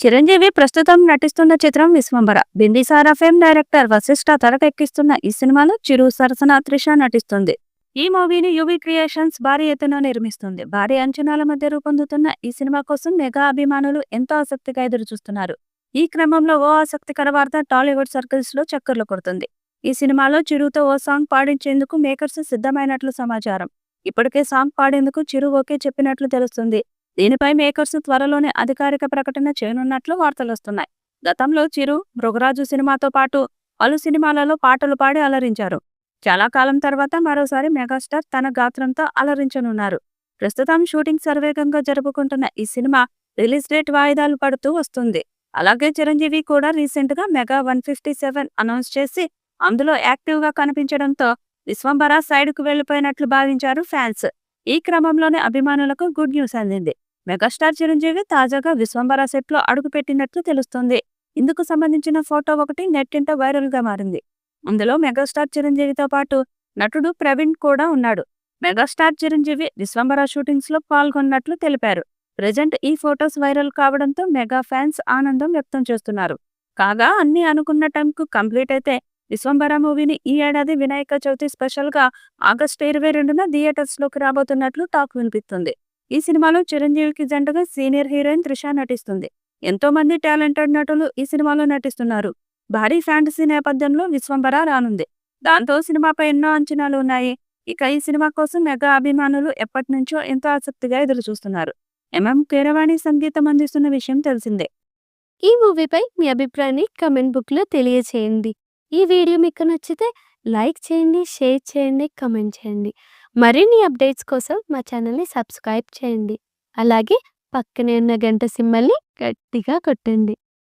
చిరంజీవి ప్రస్తుతం నటిస్తున్న చిత్రం విశ్వంబర. బింబిసారా ఫేమ్ డైరెక్టర్ వశిష్ఠ తెరకెక్కిస్తున్న ఈ సినిమాలో చిరు సరసన త్రిష నటిస్తుంది. ఈ మూవీని యువి క్రియేషన్స్ భారీ ఎత్తున నిర్మిస్తుంది. భారీ అంచనాల మధ్య రూపొందుతున్న ఈ సినిమా కోసం మెగా అభిమానులు ఎంతో ఆసక్తిగా ఎదురుచూస్తున్నారు. ఈ క్రమంలో ఓ ఆసక్తికర వార్త టాలీవుడ్ సర్కిల్స్ లో చక్కర్లు కొడుతుంది. ఈ సినిమాలో చిరుతో ఓ సాంగ్ పాడించేందుకు మేకర్స్ సిద్ధమైనట్లు సమాచారం. ఇప్పటికే సాంగ్ పాడేందుకు చిరు ఓకే చెప్పినట్లు తెలుస్తుంది. దీనిపై మేకర్స్ త్వరలోనే అధికారిక ప్రకటన చేయనున్నట్లు వార్తలొస్తున్నాయి. గతంలో చిరు మృగరాజు సినిమాతో పాటు పలు సినిమాలలో పాటలు పాడి అలరించారు. చాలా కాలం తర్వాత మరోసారి మెగాస్టార్ తన గాత్రంతో అలరించనున్నారు. ప్రస్తుతం షూటింగ్ శరవేగంగా జరుపుకుంటున్న ఈ సినిమా రిలీజ్ డేట్ వాయిదాలు పడుతూ వస్తుంది. అలాగే చిరంజీవి కూడా రీసెంట్ గా మెగా 157 అనౌన్స్ చేసి అందులో యాక్టివ్ గా కనిపించడంతో విశ్వంబర సైడ్ కు వెళ్లిపోయినట్లు భావించారు ఫ్యాన్స్. ఈ క్రమంలోనే అభిమానులకు గుడ్ న్యూస్ అందింది. మెగాస్టార్ చిరంజీవి తాజాగా విశ్వంబర సెట్ లో అడుగుపెట్టినట్లు తెలుస్తుంది. ఇందుకు సంబంధించిన ఫోటో ఒకటి నెట్టింట వైరల్ గా మారింది. అందులో మెగాస్టార్ చిరంజీవితో పాటు నటుడు ప్రవీణ్ కూడా ఉన్నాడు. మెగాస్టార్ చిరంజీవి విశ్వంబర షూటింగ్స్ లో పాల్గొన్నట్లు తెలిపారు. ప్రెజెంట్ ఈ ఫొటోస్ వైరల్ కావడంతో మెగా ఫ్యాన్స్ ఆనందం వ్యక్తం చేస్తున్నారు. కాగా అన్ని అనుకున్న టైంకు కంప్లీట్ అయితే విశ్వంబర మూవీని ఈ ఏడాది వినాయక చవితి స్పెషల్ గా ఆగస్టు 22న థియేటర్స్ లోకి రాబోతున్నట్లు టాక్ వినిపిస్తుంది. ఈ సినిమాలో చిరంజీవికి జంటగా సీనియర్ హీరోయిన్ త్రిష నటిస్తుంది. ఎంతో మంది టాలెంటెడ్ నటులు ఈ సినిమాలో నటిస్తున్నారు. భారీ ఫ్యాంటసీ నేపథ్యంలో విశ్వంబర రానుంది. దాంతో సినిమాపై ఎన్నో అంచనాలు ఉన్నాయి. ఇక ఈ సినిమా కోసం మెగా అభిమానులు ఎప్పటి నుంచో ఎంతో ఆసక్తిగా ఎదురు చూస్తున్నారు. కీరవాణి సంగీతం అందిస్తున్న విషయం తెలిసిందే. ఈ మూవీపై మీ అభిప్రాయాన్ని కమెంట్ బుక్లో తెలియచేయండి. ఈ వీడియో మీకు నచ్చితే లైక్ చేయండి, షేర్ చేయండి, కమెంట్ చేయండి. మరిన్ని అప్డేట్స్ కోసం మా ఛానల్ని సబ్స్క్రైబ్ చేయండి. అలాగే పక్కనే ఉన్న గంట సింబల్ని గట్టిగా కొట్టండి.